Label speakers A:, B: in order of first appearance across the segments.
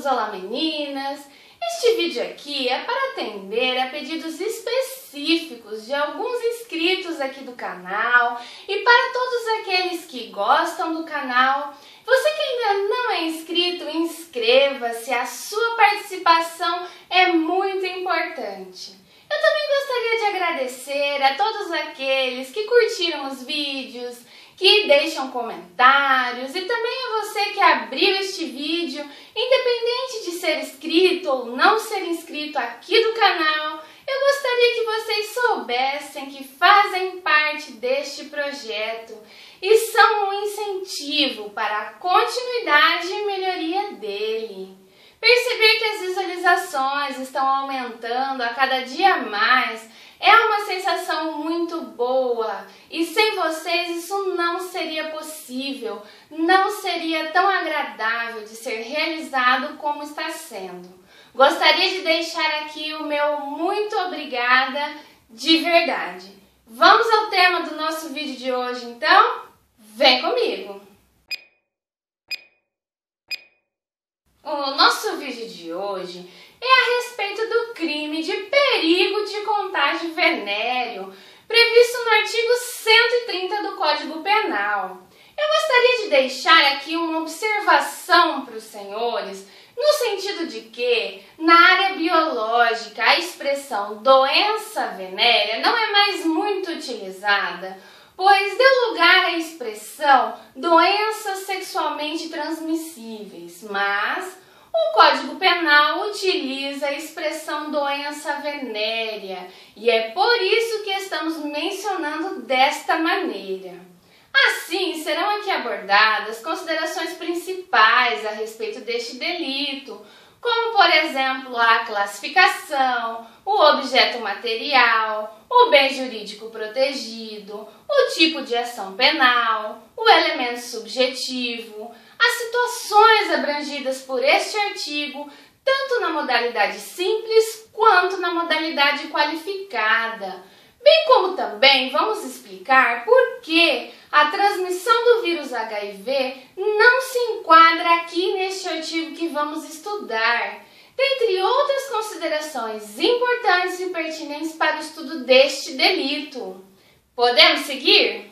A: meninos, olá meninas! Este vídeo aqui é para atender a pedidos específicos de alguns inscritos aqui do canal e para todos aqueles que gostam do canal. Você que ainda não é inscrito, inscreva-se, a sua participação é muito importante. Eu também gostaria de agradecer a todos aqueles que curtiram os vídeos, que deixam comentários e também a você que abriu este vídeo, independente de ser inscrito ou não ser inscrito aqui do canal. Eu gostaria que vocês soubessem que fazem parte deste projeto e são um incentivo para a continuidade e melhoria dele. Perceber que as visualizações estão aumentando a cada dia mais é uma sensação muito boa e sem vocês isso não seria possível, não seria tão agradável de ser realizado como está sendo. Gostaria de deixar aqui o meu muito obrigada de verdade. Vamos ao tema do nosso vídeo de hoje então? Vem comigo! O nosso vídeo de hoje é a respeito do crime de perigo de contágio venéreo, previsto no artigo 130 do Código Penal. Eu gostaria de deixar aqui uma observação para os senhores, no sentido de que, na área biológica, a expressão doença venérea não é mais muito utilizada, pois deu lugar à expressão doenças sexualmente transmissíveis, mas o Código Penal utiliza a expressão doença venérea e é por isso que estamos mencionando desta maneira. Assim, serão aqui abordadas considerações principais a respeito deste delito, como, por exemplo, a classificação, o objeto material, o bem jurídico protegido, o tipo de ação penal, o elemento subjetivo, as situações abrangidas por este artigo, tanto na modalidade simples quanto na modalidade qualificada, bem como também vamos explicar por que a transmissão do vírus HIV não se enquadra aqui neste artigo que vamos estudar, dentre outras considerações importantes e pertinentes para o estudo deste delito. Podemos seguir?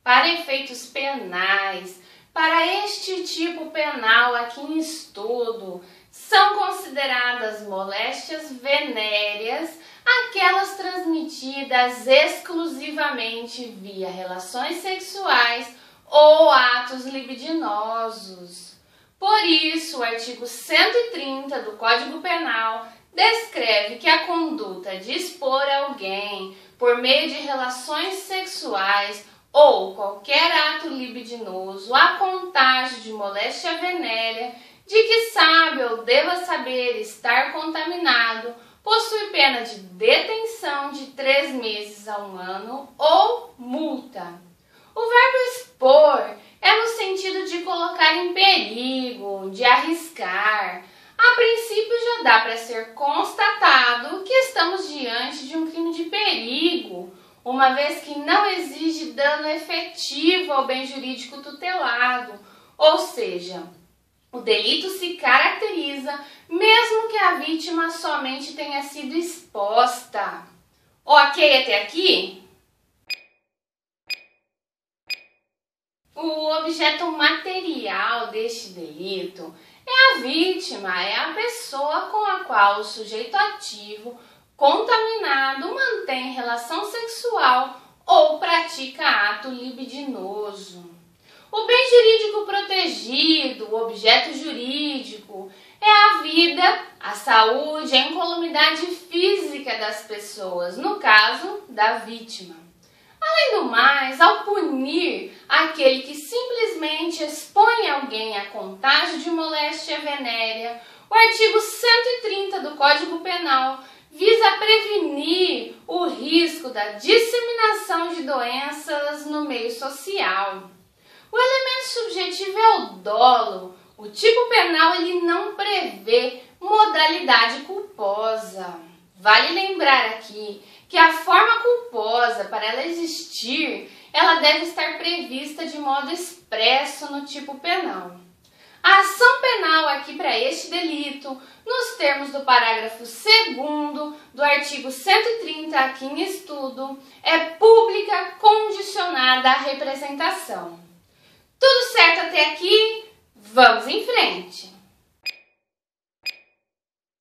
A: Para efeitos penais, para este tipo penal aqui em estudo, são consideradas moléstias venéreas aquelas transmitidas exclusivamente via relações sexuais ou atos libidinosos. Por isso, o artigo 130 do Código Penal descreve que a conduta de expor alguém por meio de relações sexuais ou qualquer ato libidinoso a contágio de moléstia venérea de que sabe ou deva saber estar contaminado possui pena de detenção de 3 meses a 1 ano ou multa. O verbo expor é no sentido de colocar em perigo, de arriscar. A princípio já dá para ser constatado que estamos diante de um crime de perigo, uma vez que não exige dano efetivo ao bem jurídico tutelado, ou seja, o delito se caracteriza mesmo que a vítima somente tenha sido exposta. Ok até aqui? O objeto material deste delito é a vítima, é a pessoa com a qual o sujeito ativo contaminado mantém relação sexual ou pratica ato libidinoso. O bem jurídico protegido, o objeto jurídico, é a vida, a saúde, a incolumidade física das pessoas, no caso da vítima. Além do mais, ao punir aquele que simplesmente expõe alguém a contágio de moléstia venérea, o artigo 130 do Código Penal visa prevenir o risco da disseminação de doenças no meio social. O elemento subjetivo é o dolo. O tipo penal ele não prevê modalidade culposa. Vale lembrar aqui que a forma culposa, para ela existir, ela deve estar prevista de modo expresso no tipo penal. A ação penal aqui para este delito, nos termos do parágrafo 2º do artigo 130 aqui em estudo, é pública condicionada à representação. Tudo certo até aqui? Vamos em frente!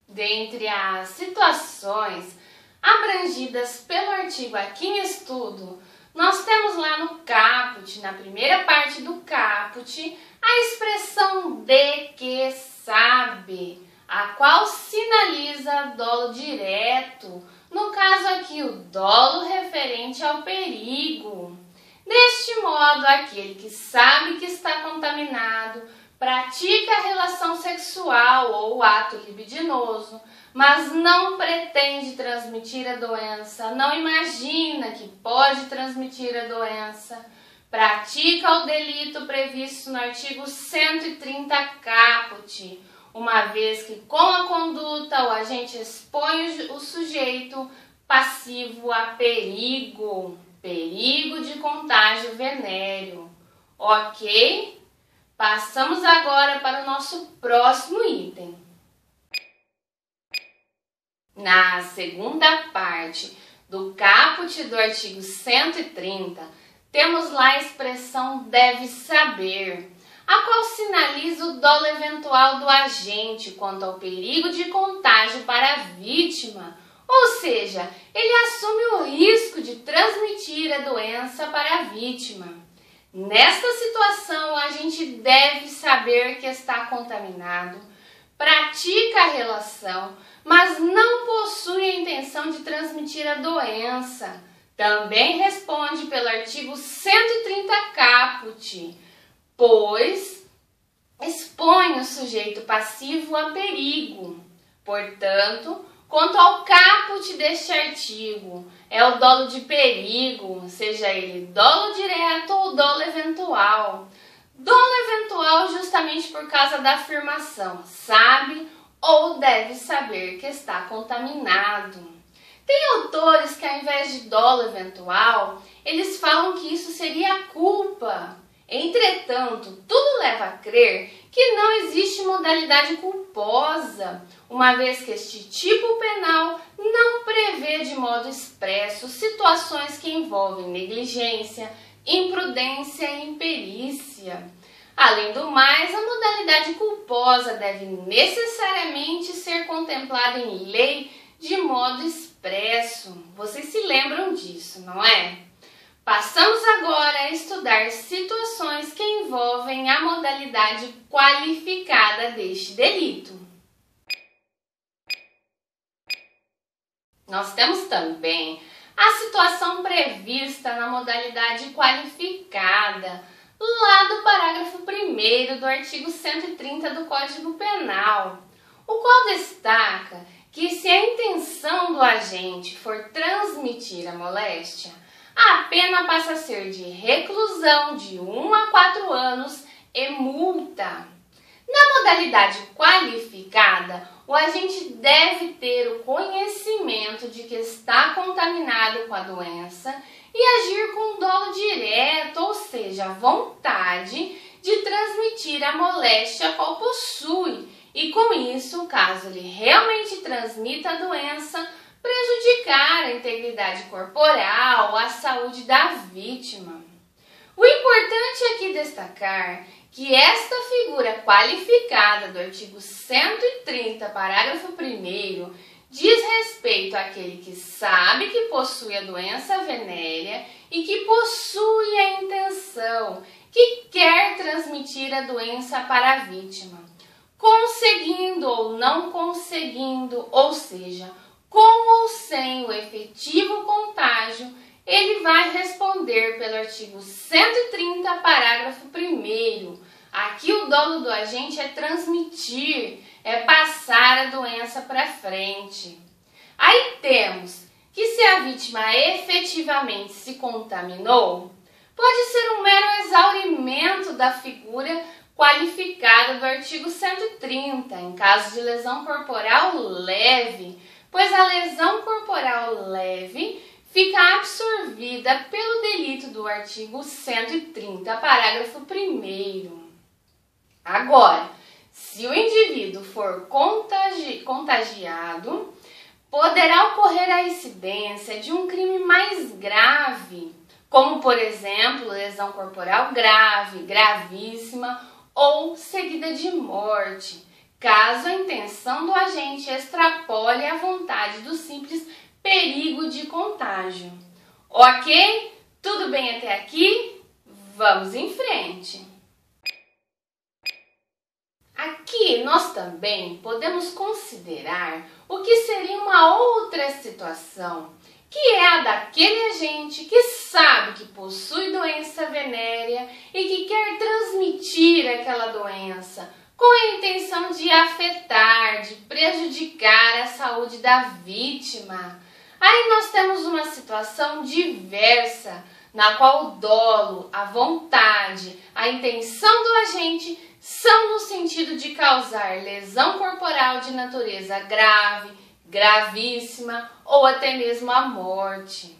A: Dentre as situações abrangidas pelo artigo aqui em estudo, nós temos lá no caput, na primeira parte do caput, a expressão de que sabe, a qual sinaliza dolo direto, no caso aqui o dolo referente ao perigo. Deste modo, aquele que sabe que está contaminado pratica a relação sexual ou ato libidinoso, mas não pretende transmitir a doença, não imagina que pode transmitir a doença, pratica o delito previsto no artigo 130 caput, uma vez que com a conduta o agente expõe o sujeito passivo a perigo de contágio venéreo. Ok? Passamos agora para o nosso próximo item. Na segunda parte do caput do artigo 130, temos lá a expressão deve saber, a qual sinaliza o dolo eventual do agente quanto ao perigo de contágio para a vítima, ou seja, ele assume o risco de transmitir a doença para a vítima. Nesta situação, o agente deve saber que está contaminado, pratica a relação, mas não possui a intenção de transmitir a doença. Também responde pelo artigo 130 caput, pois expõe o sujeito passivo a perigo. Portanto, quanto ao caput deste artigo, é o dolo de perigo, seja ele dolo direto ou dolo eventual. Dolo eventual justamente por causa da afirmação, sabe ou deve saber que está contaminado. Tem autores que ao invés de dolo eventual, eles falam que isso seria culpa. Entretanto, tudo leva a crer que não existe modalidade culposa, uma vez que este tipo penal não prevê de modo expresso situações que envolvem negligência, imprudência e imperícia. Além do mais, a modalidade culposa deve necessariamente ser contemplada em lei de modo expresso. Vocês se lembram disso, não é? Passamos agora a estudar situações que envolvem a modalidade qualificada deste delito. Nós temos também a situação prevista na modalidade qualificada, lá do parágrafo 1º do artigo 130 do Código Penal, o qual destaca que se a intenção do agente for transmitir a moléstia, a pena passa a ser de reclusão de 1 a 4 anos e multa. Na modalidade qualificada, o agente deve ter o conhecimento de que está contaminado com a doença e agir com dolo direto, ou seja, a vontade de transmitir a moléstia a qual possui, e com isso, caso ele realmente transmita a doença, prejudicar a integridade corporal, a saúde da vítima. O importante é aqui destacar que esta figura qualificada do artigo 130, parágrafo 1º, diz respeito àquele que sabe que possui a doença venérea e que possui a intenção, que quer transmitir a doença para a vítima, conseguindo ou não conseguindo, ou seja, com ou sem o efetivo contágio, ele vai responder pelo artigo 130, parágrafo 1º. Aqui o dolo do agente é transmitir, é passar a doença para frente. Aí temos que se a vítima efetivamente se contaminou, pode ser um mero exaurimento da figura qualificada do artigo 130, em caso de lesão corporal leve, pois a lesão corporal leve fica absorvida pelo delito do artigo 130, parágrafo 1º. Agora, se o indivíduo for contagiado, poderá ocorrer a incidência de um crime mais grave, como, por exemplo, lesão corporal grave, gravíssima ou seguida de morte, caso a intenção do agente extrapole a vontade do simples perigo de contágio. Ok? Tudo bem até aqui? Vamos em frente! Aqui nós também podemos considerar o que seria uma outra situação, que é a daquele agente que sabe que possui doença venérea e que quer transmitir aquela doença com a intenção de afetar, de prejudicar a saúde da vítima. Aí nós temos uma situação diversa, na qual o dolo, a vontade, a intenção do agente são no sentido de causar lesão corporal de natureza grave, gravíssima ou até mesmo a morte.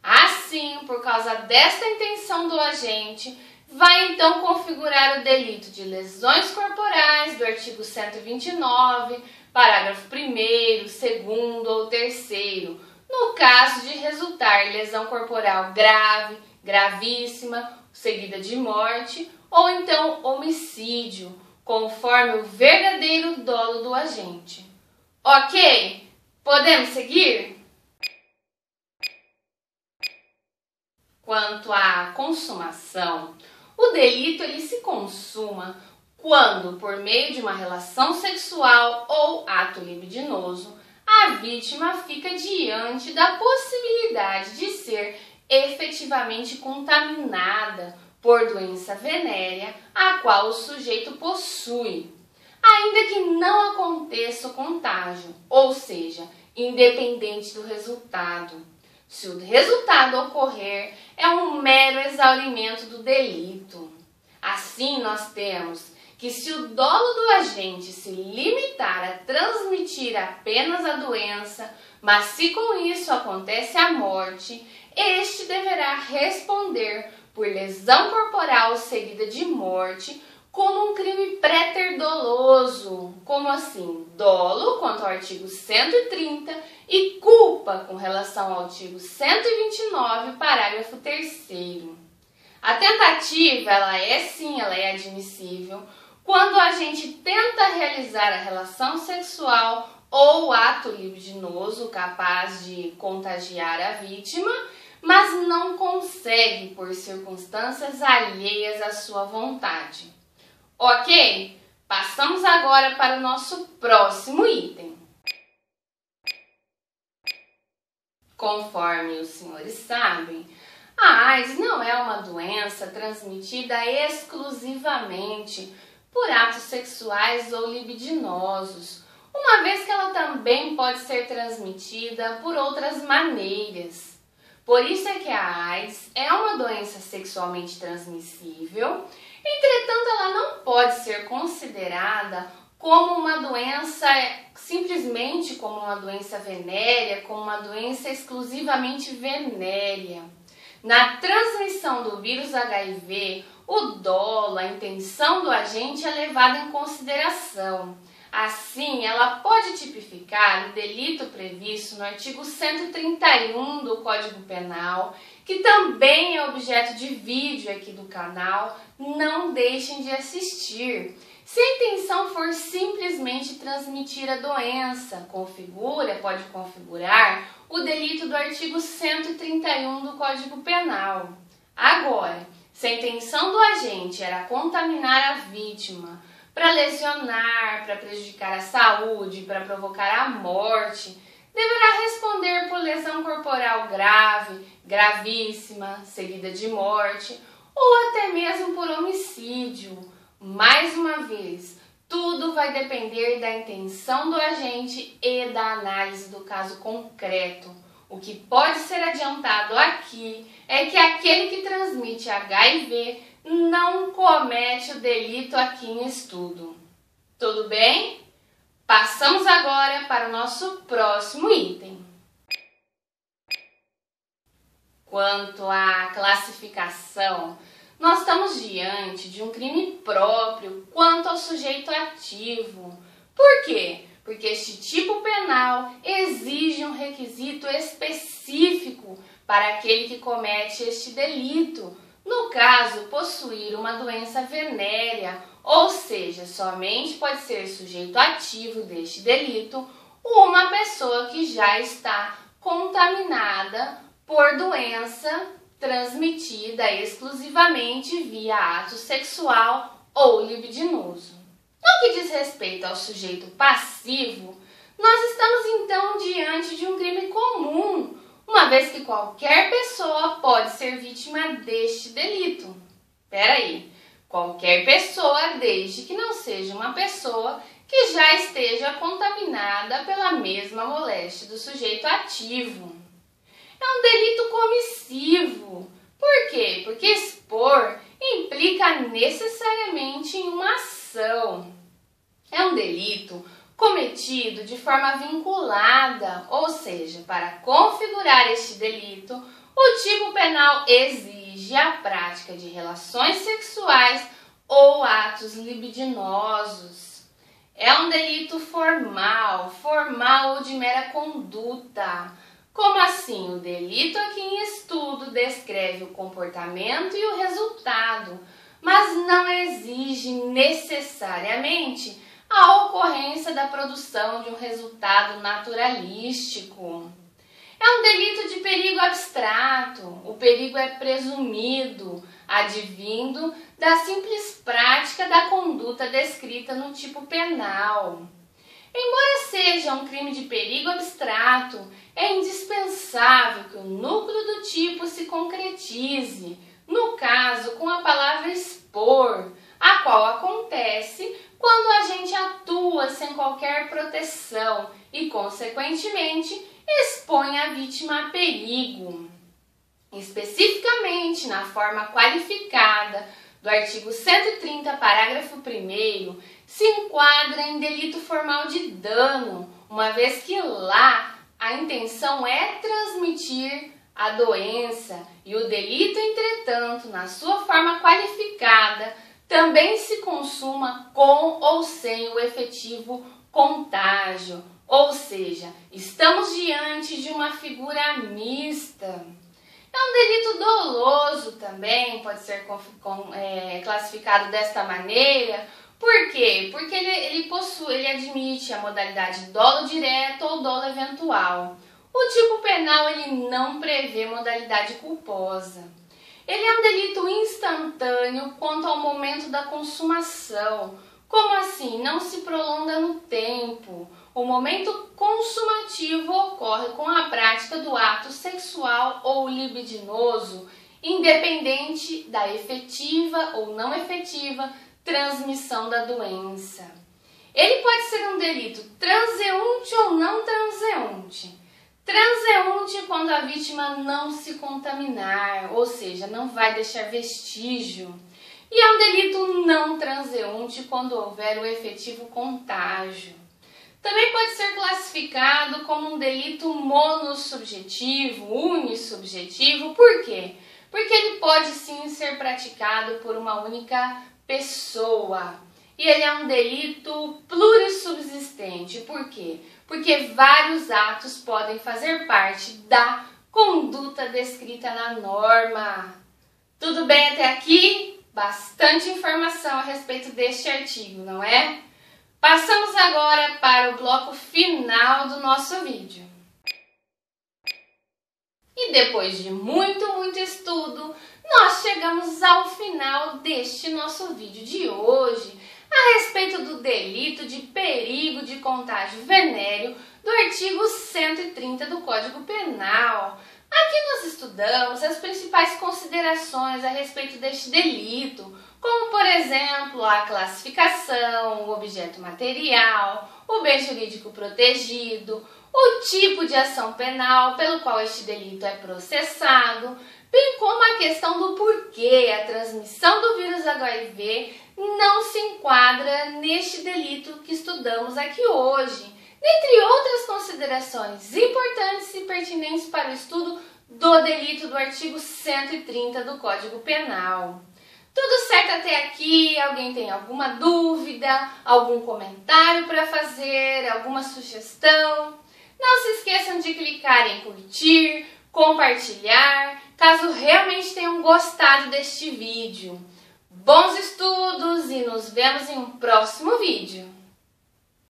A: Assim, por causa desta intenção do agente, vai então configurar o delito de lesões corporais do artigo 129, parágrafo 1º, 2º ou 3º, no caso de resultar lesão corporal grave, gravíssima, seguida de morte, ou então homicídio, conforme o verdadeiro dolo do agente. Ok? Podemos seguir? Quanto à consumação, o delito ele se consuma quando, por meio de uma relação sexual ou ato libidinoso, a vítima fica diante da possibilidade de ser efetivamente contaminada por doença venérea a qual o sujeito possui, ainda que não aconteça o contágio, ou seja, independente do resultado. Se o resultado ocorrer, é um mero exaurimento do delito. Assim, nós temos que se o dolo do agente se limitar a transmitir apenas a doença, mas se com isso acontece a morte, este deverá responder por lesão corporal seguida de morte como um crime préter-doloso. Como assim? Dolo quanto ao artigo 130 e culpa com relação ao artigo 129, parágrafo 3º. A tentativa, ela é admissível quando a gente tenta realizar a relação sexual ou ato libidinoso capaz de contagiar a vítima, mas não consegue por circunstâncias alheias à sua vontade. Ok? Passamos agora para o nosso próximo item. Conforme os senhores sabem, a AIDS não é uma doença transmitida exclusivamente por atos sexuais ou libidinosos, uma vez que ela também pode ser transmitida por outras maneiras. Por isso é que a AIDS é uma doença sexualmente transmissível, entretanto ela não pode ser considerada como uma doença, simplesmente como uma doença venérea, como uma doença exclusivamente venérea. Na transmissão do vírus HIV, o dolo, a intenção do agente é levada em consideração. Assim, ela pode tipificar o delito previsto no artigo 131 do Código Penal, que também é objeto de vídeo aqui do canal. Não deixem de assistir. Se a intenção for simplesmente transmitir a doença, pode configurar o delito do artigo 131 do Código Penal. Agora, se a intenção do agente era contaminar a vítima, para lesionar, para prejudicar a saúde, para provocar a morte, deverá responder por lesão corporal grave, gravíssima, seguida de morte, ou até mesmo por homicídio. Mais uma vez, tudo vai depender da intenção do agente e da análise do caso concreto. O que pode ser adiantado aqui é que aquele que transmite HIV não comete o delito aqui em estudo. Tudo bem? Passamos agora para o nosso próximo item. Quanto à classificação nós estamos diante de um crime próprio quanto ao sujeito ativo. Por quê? Porque este tipo penal exige um requisito específico para aquele que comete este delito. No caso, possuir uma doença venérea, ou seja, somente pode ser sujeito ativo deste delito uma pessoa que já está contaminada por doença transmitida exclusivamente via ato sexual ou libidinoso. No que diz respeito ao sujeito passivo, nós estamos então diante de um crime comum, uma vez que qualquer pessoa pode ser vítima deste delito. Peraí, qualquer pessoa, desde que não seja uma pessoa que já esteja contaminada pela mesma moléstia do sujeito ativo. É um delito comissivo. Por quê? Porque expor implica necessariamente em uma ação. É um delito cometido de forma vinculada, ou seja, para configurar este delito, o tipo penal exige a prática de relações sexuais ou atos libidinosos. É um delito formal ou de mera conduta. Como assim? O delito aqui em estudo descreve o comportamento e o resultado, mas não exige necessariamente a ocorrência da produção de um resultado naturalístico. É um delito de perigo abstrato. O perigo é presumido, advindo da simples prática da conduta descrita no tipo penal. Embora seja um crime de perigo abstrato, é indispensável que o núcleo do tipo se concretize, no caso com a palavra expor, a qual acontece quando a gente atua sem qualquer proteção e, consequentemente, expõe a vítima a perigo. Especificamente na forma qualificada do artigo 130, parágrafo 1º, se enquadra em delito formal de dano, uma vez que lá a intenção é transmitir a doença e o delito, entretanto, na sua forma qualificada, também se consuma com ou sem o efetivo contágio, ou seja, estamos diante de uma figura mista. É um delito doloso também, pode ser classificado desta maneira. Por quê? Porque ele admite a modalidade dolo direto ou dolo eventual. O tipo penal ele não prevê modalidade culposa. Ele é um delito instantâneo quanto ao momento da consumação. Como assim? Não se prolonga no tempo. O momento consumativo ocorre com a prática do ato sexual ou libidinoso, independente da efetiva ou não efetiva transmissão da doença. Ele pode ser um delito transeunte ou não transeunte. Transeunte quando a vítima não se contaminar, ou seja, não vai deixar vestígio. E é um delito não transeunte quando houver o efetivo contágio. Também pode ser classificado como um delito monossubjetivo, unissubjetivo. Por quê? Porque ele pode sim ser praticado por uma única pessoa. E ele é um delito plurissubsistente. Por quê? Porque vários atos podem fazer parte da conduta descrita na norma. Tudo bem até aqui? Bastante informação a respeito deste artigo, não é? Passamos agora para o bloco final do nosso vídeo. E depois de muito estudo, nós chegamos ao final deste nosso vídeo de hoje, a respeito do delito de perigo de contágio venéreo do artigo 130 do Código Penal. Aqui nós estudamos as principais considerações a respeito deste delito, como, por exemplo, a classificação, o objeto material, o bem jurídico protegido, o tipo de ação penal pelo qual este delito é processado, bem como a questão do porquê a transmissão do vírus HIV não se enquadra neste delito que estudamos aqui hoje, dentre outras considerações importantes e pertinentes para o estudo do delito do artigo 130 do Código Penal. Tudo certo até aqui? Alguém tem alguma dúvida, algum comentário para fazer, alguma sugestão? Não se esqueçam de clicar em curtir, compartilhar, caso realmente tenham gostado deste vídeo. Bons estudos e nos vemos em um próximo vídeo!